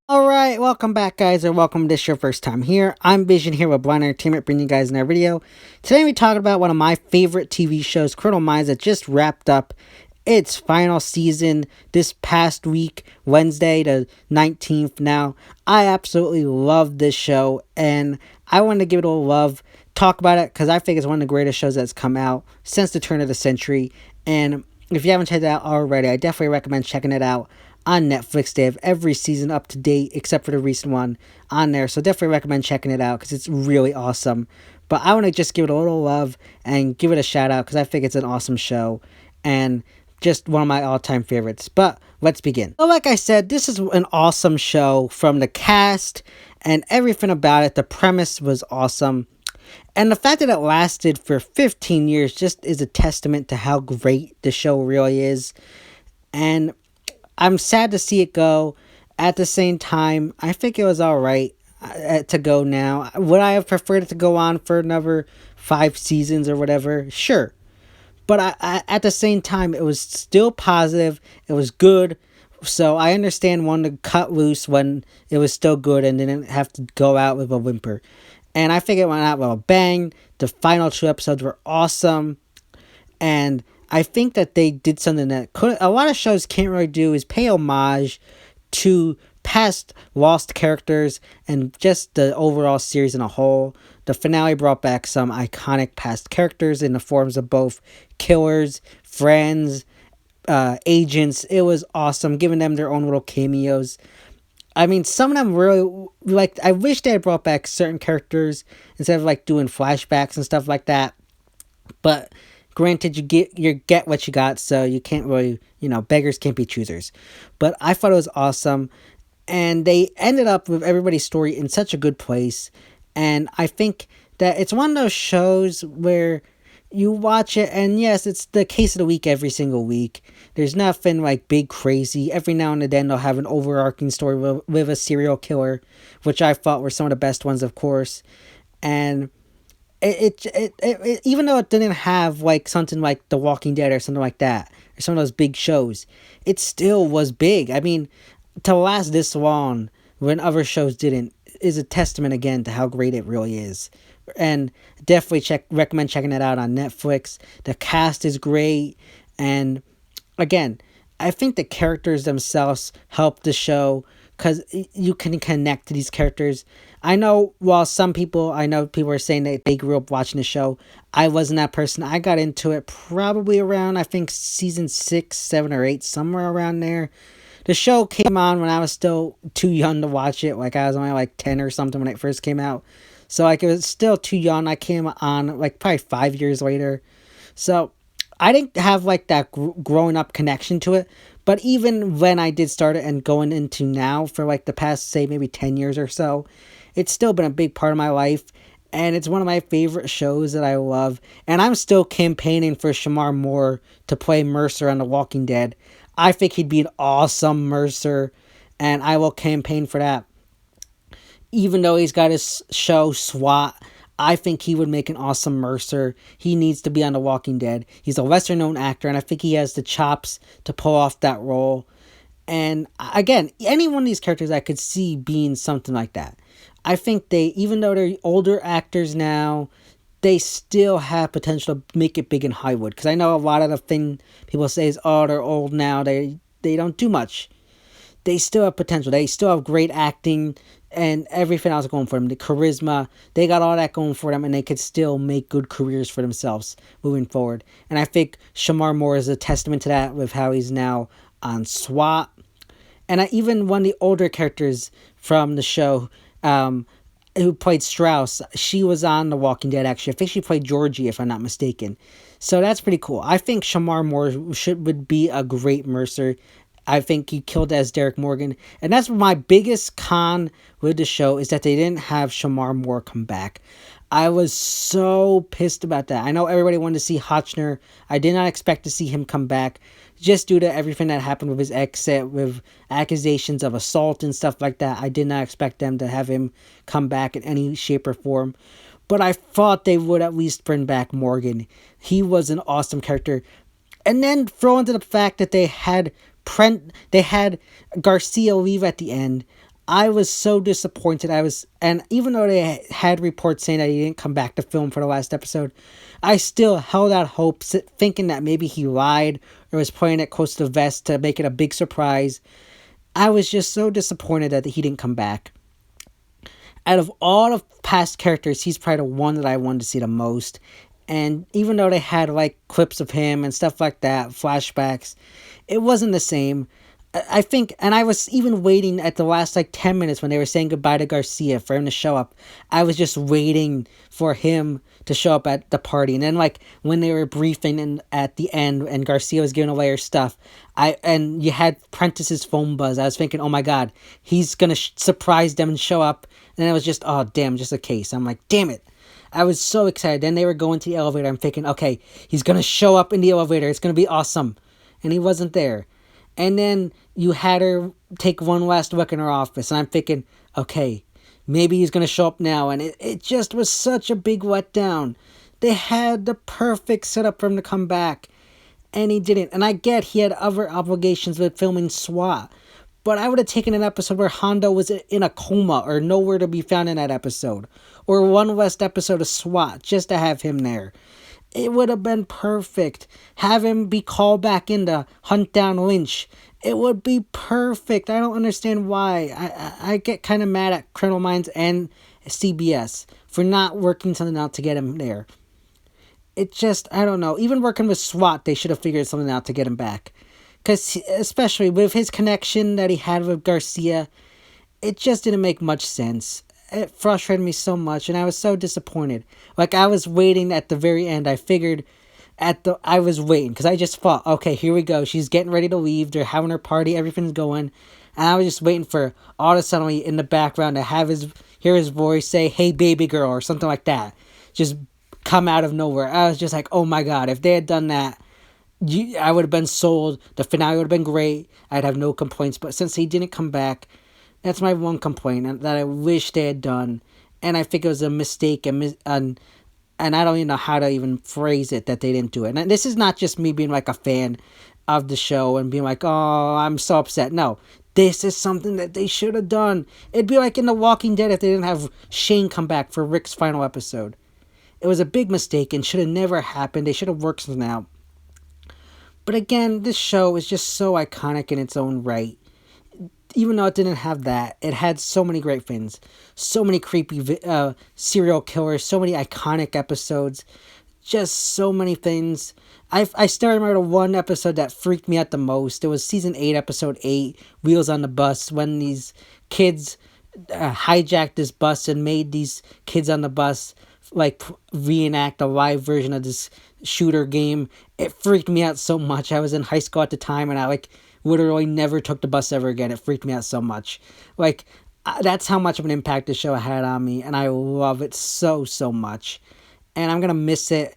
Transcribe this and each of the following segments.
Alright, welcome back guys, or welcome to this your first time here. I'm Vision here with Blind Entertainment, bringing you guys another video. Today we're talking about one of my favorite TV shows, Criminal Minds, that just wrapped up its final season this past week, Wednesday the 19th. Now, I absolutely love this show, and I wanted to give it a little love, talk about it, because I think it's one of the greatest shows that's come out since the turn of the century. And if you haven't checked it out already, I definitely recommend checking it out on Netflix. They have every season up to date except for the recent one on there, so definitely recommend checking it out because it's really awesome. But I want to just give it a little love and give it a shout out because I think it's an awesome show and just one of my all-time favorites. But let's begin. So like I said, this is an awesome show from the cast and everything about it. The premise was awesome. And the fact that it lasted for 15 years just is a testament to how great the show really is. And I'm sad to see it go. At the same time, I think it was alright to go now. Would I have preferred it to go on for another 5 seasons or whatever? Sure. But at the same time, it was still positive. It was good. So I understand wanting to cut loose when it was still good and didn't have to go out with a whimper. And I think it went out with a bang. The final 2 episodes were awesome. And I think that they did something that a lot of shows can't really do, is pay homage to past lost characters and just the overall series in a whole. The finale brought back some iconic past characters in the forms of both killers, friends, agents. It was awesome, giving them their own little cameos. I mean, some of them really, like, I wish they had brought back certain characters instead of, like, doing flashbacks and stuff like that. But granted, you get what you got, so you can't really, beggars can't be choosers. But I thought it was awesome, and they ended up with everybody's story in such a good place. And I think that it's one of those shows where you watch it, and yes, it's the case of the week every single week. There's nothing like big crazy. Every now and then they'll have an overarching story with a serial killer, which I thought were some of the best ones, of course. And it even though it didn't have like something like The Walking Dead or something like that, or some of those big shows, it still was big. I mean, to last this long when other shows didn't is a testament again to how great it really is. And definitely recommend checking it out on Netflix. The cast is great, and again, I think the characters themselves help the show because you can connect to these characters. I know people are saying that they grew up watching the show. I wasn't that person. I got into it probably around, I think, season 6, 7, or 8, somewhere around there. The show came on when I was still too young to watch it. Like, I was only like 10 or something when it first came out. So, like, it was still too young. I came on, like, probably 5 years later. So, I didn't have, like, that growing up connection to it. But even when I did start it and going into now for, like, the past, say, maybe 10 years or so, it's still been a big part of my life. And it's one of my favorite shows that I love. And I'm still campaigning for Shamar Moore to play Mercer on The Walking Dead. I think he'd be an awesome Mercer, and I will campaign for that. Even though he's got his show SWAT, I think he would make an awesome Mercer. He needs to be on The Walking Dead. He's a lesser known actor, and I think he has the chops to pull off that role. And again, any one of these characters I could see being something like that. I think even though they're older actors now, they still have potential to make it big in Hollywood. Because I know a lot of the thing people say is, oh, they're old now, they don't do much. They still have potential. They still have great acting and everything else going for them. The charisma, they got all that going for them, and they could still make good careers for themselves moving forward. And I think Shamar Moore is a testament to that with how he's now on SWAT. And even one of the older characters from the show, who played Strauss, she was on The Walking Dead, actually. I think she played Georgie, if I'm not mistaken. So that's pretty cool. I think Shamar Moore would be a great Mercer. I think he killed as Derek Morgan. And that's my biggest con with the show, is that they didn't have Shamar Moore come back. I was so pissed about that. I know everybody wanted to see Hotchner. I did not expect to see him come back, just due to everything that happened with his exit, with accusations of assault and stuff like that. I did not expect them to have him come back in any shape or form. But I thought they would at least bring back Morgan. He was an awesome character. And then throw into the fact that they had Garcia leave at the end. I was so disappointed. And even though they had reports saying that he didn't come back to film for the last episode, I still held out hope, thinking that maybe he lied or was playing it close to the vest to make it a big surprise. I was just so disappointed that he didn't come back. Out of all the past characters, he's probably the one that I wanted to see the most. And even though they had like clips of him and stuff like that, flashbacks, it wasn't the same. I think, and I was even waiting at the last like 10 minutes when they were saying goodbye to Garcia for him to show up. I was just waiting for him to show up at the party. And then like when they were briefing and at the end and Garcia was giving away her stuff, and you had Prentice's phone buzz. I was thinking, oh my God, he's going to surprise them and show up. And it was just, oh damn, just a case. I'm like, damn it. I was so excited. Then they were going to the elevator. I'm thinking, okay, he's going to show up in the elevator. It's going to be awesome. And he wasn't there. And then you had her take one last look in her office. And I'm thinking, okay, maybe he's going to show up now. And it just was such a big letdown. They had the perfect setup for him to come back. And he didn't. And I get he had other obligations with filming SWAT. But I would have taken an episode where Hondo was in a coma or nowhere to be found in that episode. Or one last episode of SWAT just to have him there. It would have been perfect. Have him be called back in to hunt down Lynch. It would be perfect. I don't understand why. I get kind of mad at Criminal Minds and CBS for not working something out to get him there. It just, I don't know. Even working with SWAT, they should have figured something out to get him back. Because especially with his connection that he had with Garcia, it just didn't make much sense. It frustrated me so much, and I was so disappointed. Like, I was waiting at the very end. I figured I was waiting, because I just thought, okay, here we go. She's getting ready to leave. They're having her party. Everything's going. And I was just waiting for all of a sudden in the background to hear his voice say, hey, baby girl, or something like that. Just come out of nowhere. I was just like, oh my God, if they had done that, I would have been sold. The finale would have been great. I'd have no complaints. But since he didn't come back, that's my one complaint that I wish they had done. And I think it was a mistake. And I don't even know how to even phrase it that they didn't do it. And this is not just me being like a fan of the show and being like, oh, I'm so upset. No, this is something that they should have done. It'd be like in The Walking Dead if they didn't have Shane come back for Rick's final episode. It was a big mistake and should have never happened. They should have worked something out. But again, this show is just so iconic in its own right. Even though it didn't have that, it had so many great things. So many creepy serial killers, so many iconic episodes. Just so many things. I still remember the one episode that freaked me out the most. It was season 8, episode 8, Wheels on the Bus, when these kids hijacked this bus and made these kids on the bus like reenact a live version of this shooter game. It freaked me out so much. I was in high school at the time and I literally never took the bus ever again. It freaked me out so much. That's how much of an impact the show had on me, and I love it so much. And I'm gonna miss it.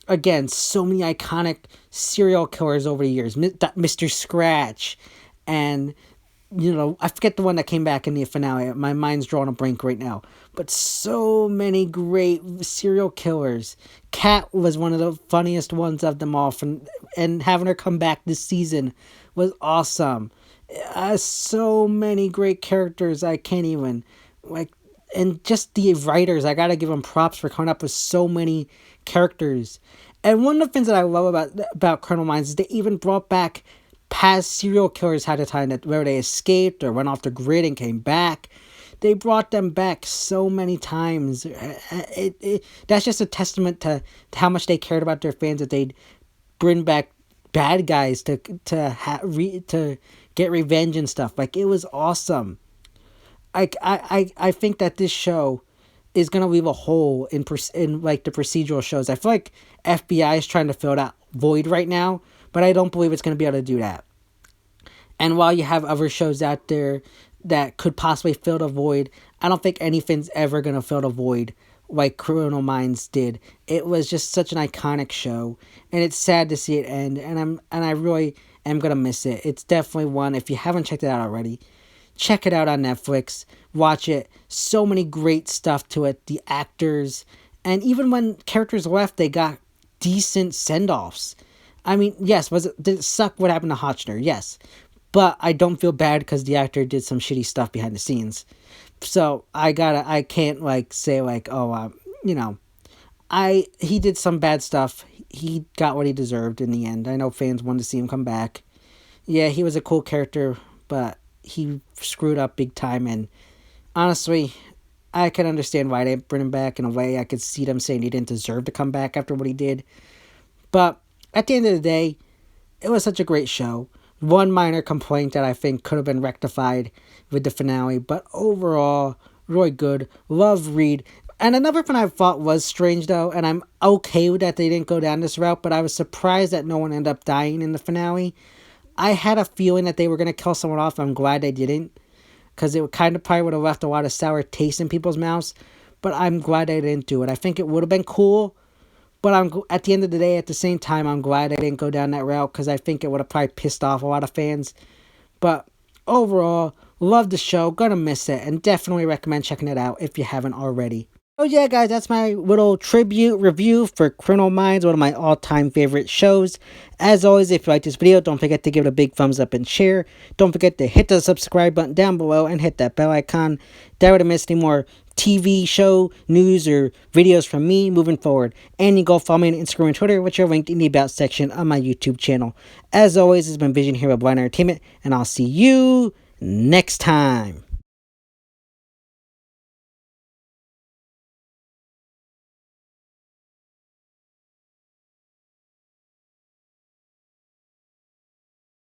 Again, so many iconic serial killers over the years. Mr. Scratch, and I forget the one that came back in the finale. My mind's drawing a blank right now. But so many great serial killers. Kat was one of the funniest ones of them all. And having her come back this season was awesome. So many great characters. I can't even. And just the writers. I gotta give them props for coming up with so many characters. And one of the things that I love about Criminal Minds is they even brought back past serial killers had a time where they escaped or went off the grid and came back. They brought them back so many times. That's just a testament to how much they cared about their fans, that they'd bring back bad guys to get revenge and stuff. It was awesome. I think that this show is gonna leave a hole in the procedural shows. I feel like FBI is trying to fill that void right now, but I don't believe it's going to be able to do that. And while you have other shows out there that could possibly fill the void, I don't think anything's ever going to fill the void like Criminal Minds did. It was just such an iconic show, and it's sad to see it end, and I really am going to miss it. It's definitely one, if you haven't checked it out already, check it out on Netflix, watch it. So many great stuff to it, the actors, and even when characters left, they got decent send-offs. I mean, yes, did it suck what happened to Hotchner? Yes. But I don't feel bad because the actor did some shitty stuff behind the scenes. So I can't like say like, oh, you know, he did some bad stuff. He got what he deserved in the end. I know fans wanted to see him come back. Yeah, he was a cool character, but he screwed up big time. And honestly, I can understand why they didn't bring him back. In a way, I could see them saying he didn't deserve to come back after what he did. But at the end of the day, it was such a great show. One minor complaint that I think could have been rectified with the finale, but overall, really good. Love Reed. And another thing I thought was strange though, and I'm okay with that they didn't go down this route, but I was surprised that no one ended up dying in the finale. I had a feeling that they were going to kill someone off. I'm glad they didn't, because it kind of probably would have left a lot of sour taste in people's mouths, but I'm glad they didn't do it. I think it would have been cool, but at the end of the day, at the same time, I'm glad I didn't go down that route because I think it would have probably pissed off a lot of fans. But overall, love the show, gonna miss it, and definitely recommend checking it out if you haven't already. Oh yeah, guys, that's my little tribute review for Criminal Minds, one of my all-time favorite shows. As always, if you like this video, don't forget to give it a big thumbs up and share. Don't forget to hit the subscribe button down below and hit that bell icon. That way to miss any more TV show news or videos from me moving forward. And you can go follow me on Instagram and Twitter, which are linked in the About section on my YouTube channel. As always, it's been Vision here with Blind Entertainment, and I'll see you next time.